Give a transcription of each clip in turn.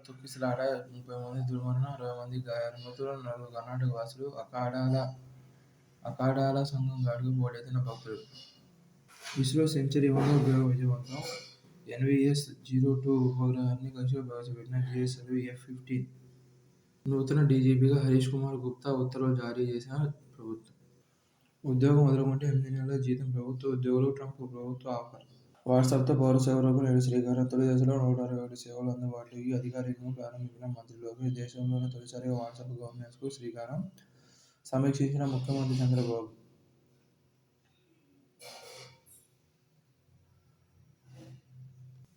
తొక్కిసలాట 30 మంది దుర్మరణం, 60 మందికి గాయాలు. మృతుల్లో 4 కర్ణాటక వాసులు. అఖాడాల సంఘం ఘాటుకు పోటెత్తిన భక్తులు. ఇస్రో సెంచరీ 1వ ప్రయోగం విజయవంతం. NVS-02 ఉపగ్రహాన్ని కక్షలో ప్రవేశపెట్టిన GSLV-F-15. నూతన డీజీపీగా హరీష్ కుమార్ గుప్తా ఉత్తర్వులు జారీ చేసిన ప్రభుత్వం. ఉద్యోగం వదులుకుంటే 8 నెలల జీతం. ప్రభుత్వ ఉద్యోగులు ట్రంప్కు ప్రభుత్వ ఆఫర్. వాట్సాప్తో పౌర సేవలకు నేడు శ్రీకారం. తొలి దశలో 161 సేవలు అందుబాటులోకి. అధికారికంగా ప్రారంభించిన మంత్రి లోకేష్. దేశంలోనే తొలిసారిగా వాట్సాప్ గవర్నెన్స్కు శ్రీకారం. సమీక్షించిన ముఖ్యమంత్రి చంద్రబాబు.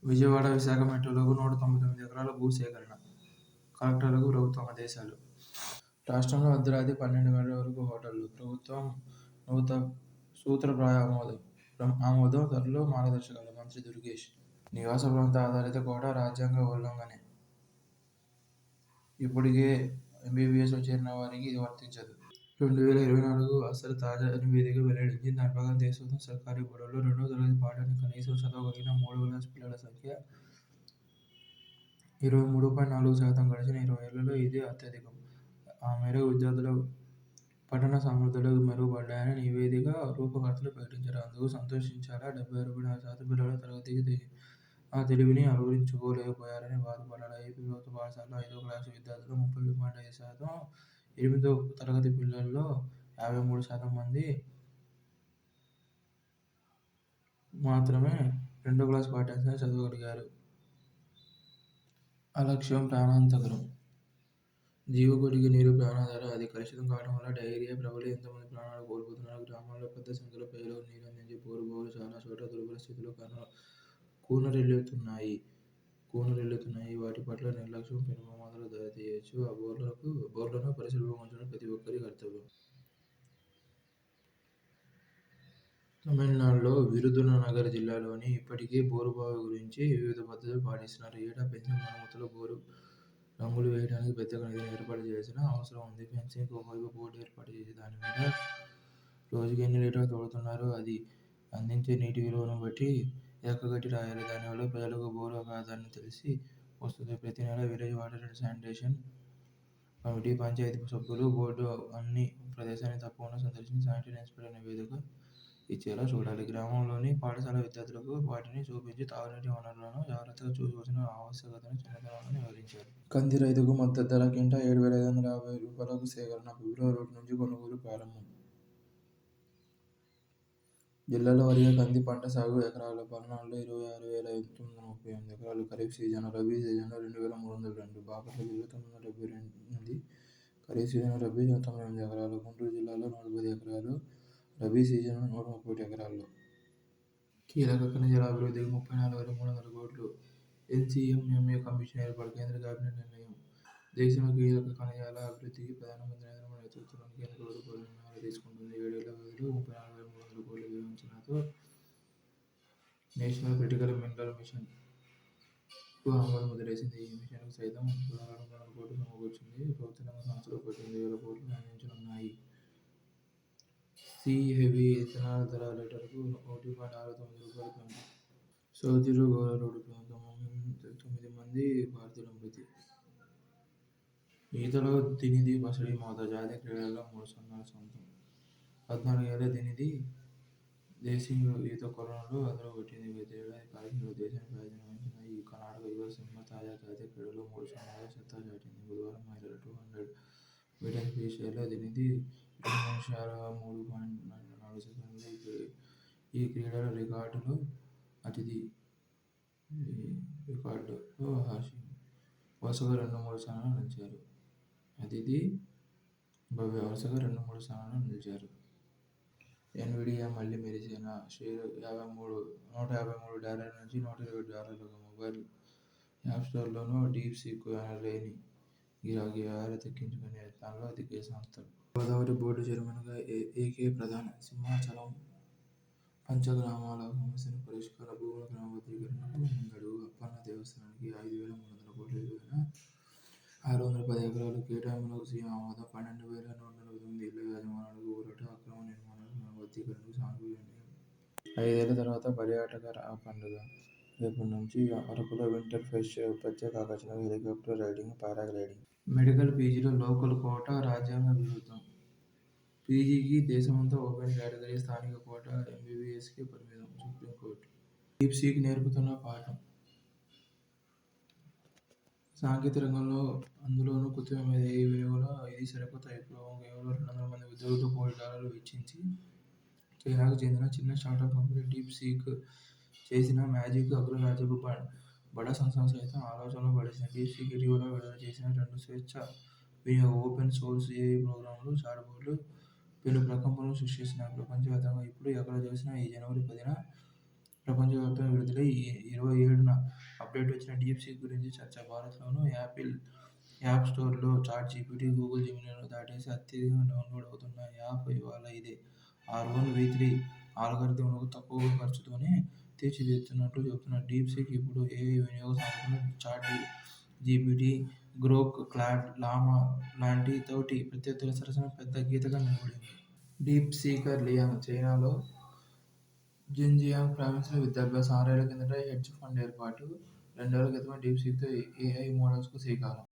విజయవాడ, విశాఖ మెట్రోలకు 199 ఎకరాల భూసేకరణ. కలెక్టర్లకు ప్రభుత్వం ఆదేశాలు. రాష్ట్రంలో అర్ధరాత్రి 12 గంటల వరకు హోటళ్లు. ప్రభుత్వం సూత్రప్రాయ ఆమోదం. త్వరలో మార్గదర్శకాలు. మంత్రి దుర్గేష్. నివాస ప్రాంత ఆధారిత కోటా రాజ్యాంగ ఉల్లంఘనే. ఇప్పటికే MBBS చేరిన వారికి ఇది వర్తించదు. 2024 అసలు తాజా నివేదిక వెల్లడించింది. దాని ప్రకారం దేశంలో సర్కారీ బడుల్లో 2వ తరగతి పాఠాన్ని కనీసం చదవగలిగిన 3వ క్లాసు పిల్లల సంఖ్య 23.4%. గడిచిన 20 ఏళ్లలో ఇదే అత్యధికం. ఆ మేరకు విద్యార్థుల పఠన సామర్థ్యాలు మెరుగుపడ్డాయని నివేదిక రూపకర్తలు ప్రకటించారు. అందుకు సంతోషించాలా? 76.6% పిల్లలు తరగతికి ఆ తెలివిని అలవరించుకోలేకపోయారని బాధపడాలా? ఏపీ ప్రభుత్వ పాఠశాలల్లో 5వ క్లాసు విద్యార్థుల్లో 37.5%, 8వ తరగతి పిల్లల్లో 53% మంది మాత్రమే 2వ క్లాసు పాఠ్యాంశాన్ని చదవగలిగారు. అలక్ష్యం ప్రాణాంతకరం. జీవకోటికి నీరు ప్రాణాధారం. అది కలుషితం కావడం వల్ల డయేరియా ప్రబలి ఎంతోమంది ప్రాణాలు కోల్పోతున్నారు. గ్రామాల్లో పెద్ద సంఖ్యలో ప్రజలకు నీరు అందించే బోరు బావులు చాలా చోట్ల దుర్భర స్థితిలో కూనరిల్లుతున్నాయి. వాటి పట్ల నిర్లక్ష్యం పెను ప్రమాదాలకు దారితీయవచ్చు. ఆ బోర్లను పరిశుభ్రంగా ఉంచడం ప్రతి ఒక్కరి కర్తవ్యం. తమిళనాడులో విరుదునగర్ జిల్లాలోని ఇప్పటికే బోరుబావి గురించి వివిధ పద్ధతులు పాటిస్తున్నారు. ఏటా ఫెన్సింగ్ మరమ్మతులు, బోరు రంగులు వేయడానికి ప్రత్యేక నిధిని ఏర్పాటు చేయాల్సిన అవసరం ఉంది. ఫెన్సింగ్కు ఒకవైపు బోర్డు ఏర్పాటు చేసి దాని మీద రోజుకు ఎన్ని లీటర్లు తోడుతున్నారు, అది అందించే నీటి విలువను బట్టి ఎక్కగట్టి రాయాలి. దానివల్ల ప్రజలకు బోరు అగాధాన్ని తెలిసి వస్తుంది. ప్రతి నెలా village water and sanitation committee, panchayat సభ్యులు, బోర్డు అన్ని ప్రదేశాన్ని తప్పకుండా సందర్శించి శానిటరీ ఇన్స్పెక్టర్ నివేదిక ఇచ్చేలా చూడాలి. గ్రామంలోని పాఠశాల విద్యార్థులకు వాటిని చూపించి తాగునీటి వనరులను జాగ్రత్తగా చూసుకోవాల్సిన ఆవశ్యకతను చిన్నతనంలోనే వివరించాలి. కంది రైతుకు మద్దతు ధర క్వింటా 7,550 రూపాయలకు సేకరణ. ఫిబ్రవరి 1 నుంచి కొనుగోలు ప్రారంభం. జిల్లాల వారీగా కంది పంట సాగు ఎకరాలు. పల్నాడులో 26,938 ఎకరాలు ఖరీఫ్ సీజన్. రబీ సీజన్లో 2,302, బాపట్ల జిల్లా 978, ఖరీఫ్ సీజన్లో రబీ 98 ఎకరాలు. గుంటూరు జిల్లాలో 110 ఎకరాలు, రబీ సీజన్లో 131 ఎకరాల్లో. కీలక ఖనిజాల అభివృద్ధికి 34,300 కోట్లు. NCMMA కమిషన్ ఏర్పాటు. కేంద్ర కేబినెట్ నిర్ణయం. దేశంలో కీలక ఖనిజాల అభివృద్ధికి ప్రధానమంత్రి నరేంద్ర మోదీ నేతృత్వంలోని కేంద్ర ప్రభుత్వం పలు నిర్ణయాలు తీసుకుంటుంది. 7 ఏళ్ల వ్యవధిలో 34,300 కోట్ల వ్యయ అంచనాతో నేషనల్ క్రిటికల్ మినరల్ మిషన్కు ఆమోద ముద్ర వేసింది. ఈ మిషన్కు సైతం 16,300 కోట్లు సమకూర్చింది. ప్రభుత్వ రంగ సంస్థలు 18,000 కోట్లు అందించనున్నాయి. సి హెవీ ఇథనాల్ ధర లీటరుకు 1.69 రూపాయలు పెంపు. సౌదీలో ఘోర రోడ్డు ప్రమాదం, 9 మంది భారతీయుల మృతి. ఈతలో దినిధి పసిడి మోత. జాతీయ క్రీడల్లో 3 స్వర్ణాలు సొంతం. 14 ఏళ్ల దినిధి దేశింగ్ ఈత కొలనులో అదరగొట్టింది. గత ఏడాది కార్గిల్లో దేశానికి ప్రాతినిధ్యం వహించిన ఈ కర్ణాటక యువసింహ తాజా జాతీయ క్రీడల్లో 3 స్వర్ణాలతో సత్తా చాటింది. బుధవారం మహిళల 200 మీటర్స్ ఫ్రీ స్టైల్లో దినిధి 2 నిమిషాల 3.4 ఈ క్రీడల రికార్డులో హాషిమ్ వరుసగా 2-3 స్థానాల్లో నిలిచారు. భవ్య వరుసగా 2-3 స్థానాల్లో నిలిచారు. ఎన్విడియా మళ్లీ మెరిసేనా? షేరు $153 నుంచి $120గా. మొబైల్ యాప్ స్టోర్లలో డీప్ సీక్ లేని గిరాకీ. ఆరా దక్కించుకునే యత్నాల్లో దిగ్గజ సంస్థలు. గోదావరి బోర్డు చైర్మన్గా ఏకే ప్రధాన్. సింహాచలం పంచగ్రామాల సమస్యల పరిష్కారం. భూముల క్రమబద్ధీకరణకు ముందడుగు. అప్పన్న దేవస్థానానికి 5,300 కోట్ల విలువైన 610 ఎకరాలు కేటాయింపునకు సీఎం ఆమోదం. 12,149 ఇళ్ల యజమానులకు ఊరట. అక్రమ నిర్మాణాల క్రమబద్ధీకరణకు సానుకూల నిర్ణయం. 5 ఏళ్ల తర్వాత పర్యాటక పండుగ. రేపటి నుంచి అరకులో వింటర్ ఫెస్ట్, ప్రత్యేక ఆకర్షణలు, హెలికాప్టర్ రైడింగ్, పారాగ్లైడింగ్. మెడికల్ పీజీలో లోకల్ కోటా, రాజ్యాంగ విరుద్ధం. పీజీకి దేశమంతా ఓపెన్ కేటగిరీ, స్థానిక కోటా, ఎంబీబీఎస్కి పరిమితం. సుప్రీంకోర్టు. డీప్సీక్ నేర్పుతున్న పాఠం. సాంకేతిక రంగంలో, అందులోనూ కృత్రిమ మీద ఏఐ వినియోగంలో ఇది సరికొత్త విప్లవం. కేవలం 200 మంది ఉద్యోగులతో $1 కోటి వెచ్చించి చైనాకు చెందిన చిన్న స్టార్టప్ కంపెనీ డీప్సీక్ చేసిన మ్యాజిక్ అగ్రరాజ్యపు బడా సంస్థలను సైతం ఆలోచనలో పడేసింది. డీప్సీక్ ఇటీవల విడుదల చేసిన 2 స్వేచ్ఛ వినియోగ ఓపెన్ సోర్స్ ఏఐ ప్రోగ్రామ్లు, చాట్‌బోట్లు పెను ప్రకంపనలు సృష్టిస్తున్నాయి ప్రపంచవ్యాప్తంగా. ఇప్పుడు ఎక్కడ చూసినా ఈ జనవరి 10న ప్రపంచవ్యాప్తంగా విడుదలై 27న అప్డేట్ వచ్చిన డీప్సీక్ గురించి చర్చ. భారత్‌లోనూ యాపిల్ యాప్ స్టోర్‌లో చాట్‌జీపీటీ, గూగుల్ జెమినీలను దాటేసి అత్యధికంగా డౌన్‌లోడ్ అవుతున్న యాప్ ఇవాళ ఇదే. R1 V3 ఆల్గారిథమ్‌లను తక్కువ ఖర్చుతోనే తీర్చిదిద్దుతున్నట్లు చెబుతున్న డీప్సీక్ ఇప్పుడు ఏఐ వినియోగ సామర్థ్యంలో చాట్‌జీపీటీ, గ్రోక్, క్లాడ్, లామా లాంటి తోటి ప్రత్యర్థుల సరసన పెద్ద గీతగా నిలబడింది. డీప్సీకర్ లియాంగ్ చైనాలో జెన్జియాంగ్ ప్రావిన్స్‌లో విద్యాభ్యాసం. 6 ఏళ్ల కిందట హెడ్జ్ ఫండ్ ఏర్పాటు. 2 ఏళ్ల క్రితమే డీప్సీక్‌తో ఏఐ మోడల్స్‌కు శ్రీకారం.